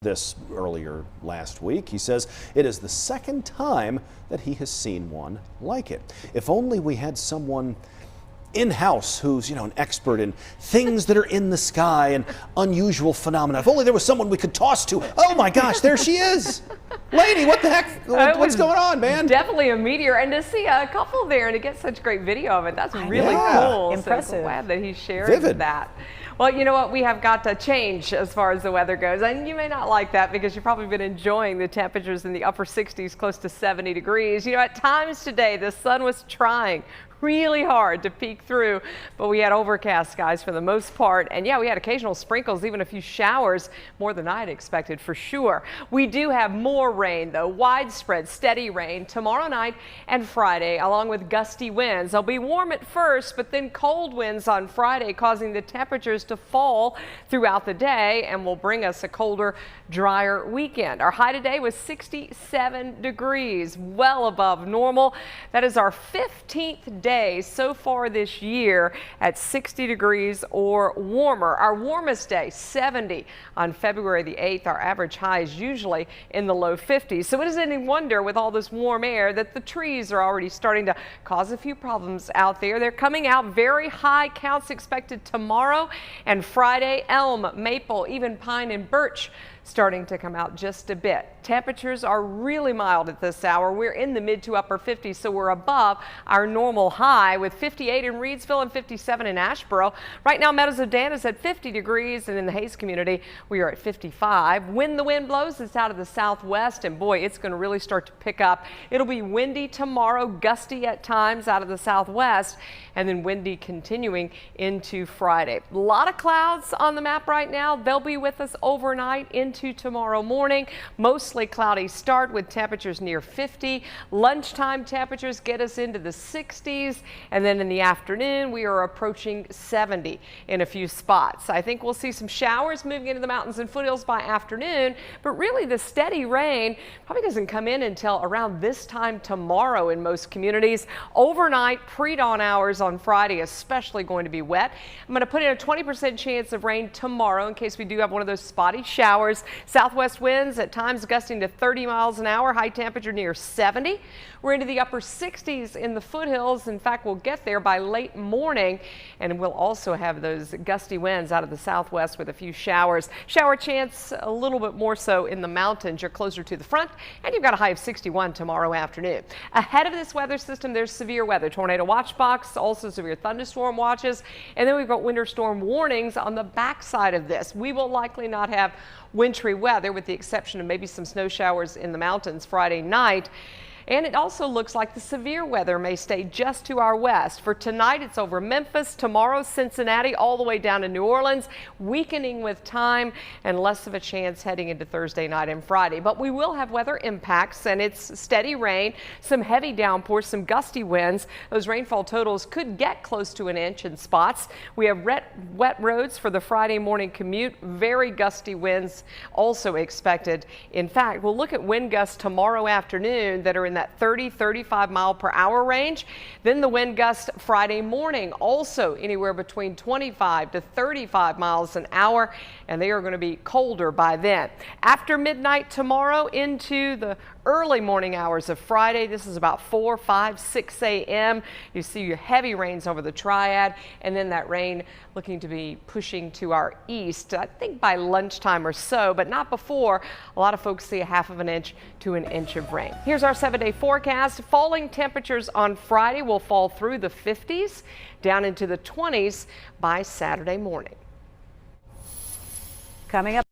this earlier last week. He says it is the second time that he has seen one like it. If only we had someone in-house who's, an expert in things that are in the sky and unusual phenomena. If only there was someone we could toss to. Oh my gosh, there she is. Lady, what the heck? What's going on, man? Definitely a meteor, and to see a couple there and to get such great video of it, that's really cool. Impressive. So glad that he shared Vivid. that. Well, you know what? We have got to change as far as the weather goes, and you may not like that because you've probably been enjoying the temperatures in the upper 60s, close to 70 degrees. At times today, the sun was trying really hard to peek through, but we had overcast skies for the most part. And yeah, we had occasional sprinkles, even a few showers, more than I had expected for sure. We do have more rain though, widespread steady rain tomorrow night and Friday, along with gusty winds. They'll be warm at first, but then cold winds on Friday, causing the temperatures to fall throughout the day and will bring us a colder, drier weekend. Our high today was 67 degrees, well above normal. That is our 15th day so far this year at 60 degrees or warmer. Our warmest day, 70 on February the 8th. Our average high is usually in the low 50s. So it isn't any wonder with all this warm air that the trees are already starting to cause a few problems out there. They're coming out, very high counts expected tomorrow and Friday. Elm, maple, even pine and birch starting to come out just a bit. Temperatures are really mild at this hour. We're in the mid to upper 50s, so we're above our normal high with 58 in Reidsville and 57 in Asheboro. Right now, Meadows of Dan is at 50 degrees, and in the Hays community, we are at 55. When the wind blows, it's out of the southwest, and boy, it's going to really start to pick up. It'll be windy tomorrow, gusty at times out of the southwest, and then windy continuing into Friday. A lot of clouds on the map right now. They'll be with us overnight into tomorrow morning. Mostly cloudy start with temperatures near 50. Lunchtime temperatures get us into the 60s, and then in the afternoon we are approaching 70 in a few spots. I think we'll see some showers moving into the mountains and foothills by afternoon, but really the steady rain probably doesn't come in until around this time tomorrow in most communities. Overnight, pre-dawn hours on Friday especially going to be wet. I'm going to put in a 20% chance of rain tomorrow in case we do have one of those spotty showers. Southwest winds at times gusting to 30 miles an hour, high temperature near 70. We're into the upper 60s in the foothills. In fact, we'll get there by late morning, and we'll also have those gusty winds out of the southwest with a few showers. Shower chance a little bit more so in the mountains. You're closer to the front, and you've got a high of 61 tomorrow afternoon. Ahead of this weather system, there's severe weather tornado watch box, also severe thunderstorm watches, and then we've got winter storm warnings on the backside of this. We will likely not have wintry weather with the exception of maybe some snow showers in the mountains Friday night. And it also looks like the severe weather may stay just to our west. For tonight, it's over Memphis, tomorrow Cincinnati, all the way down to New Orleans, weakening with time and less of a chance heading into Thursday night and Friday. But we will have weather impacts, and it's steady rain, some heavy downpours, some gusty winds. Those rainfall totals could get close to an inch in spots. We have wet roads for the Friday morning commute, very gusty winds also expected. In fact, we'll look at wind gusts tomorrow afternoon that are in that 30-35 mile per hour range. Then the wind gust Friday morning, also anywhere between 25 to 35 miles an hour, and they are going to be colder by then. After midnight tomorrow into the early morning hours of Friday, this is about 4, 5, 6 a.m. You see your heavy rains over the Triad, and then that rain looking to be pushing to our east, I think by lunchtime or so, but not before. A lot of folks see a half of an inch to an inch of rain. Here's our 7-day forecast. Falling temperatures on Friday will fall through the 50s down into the 20s by Saturday morning. Coming up.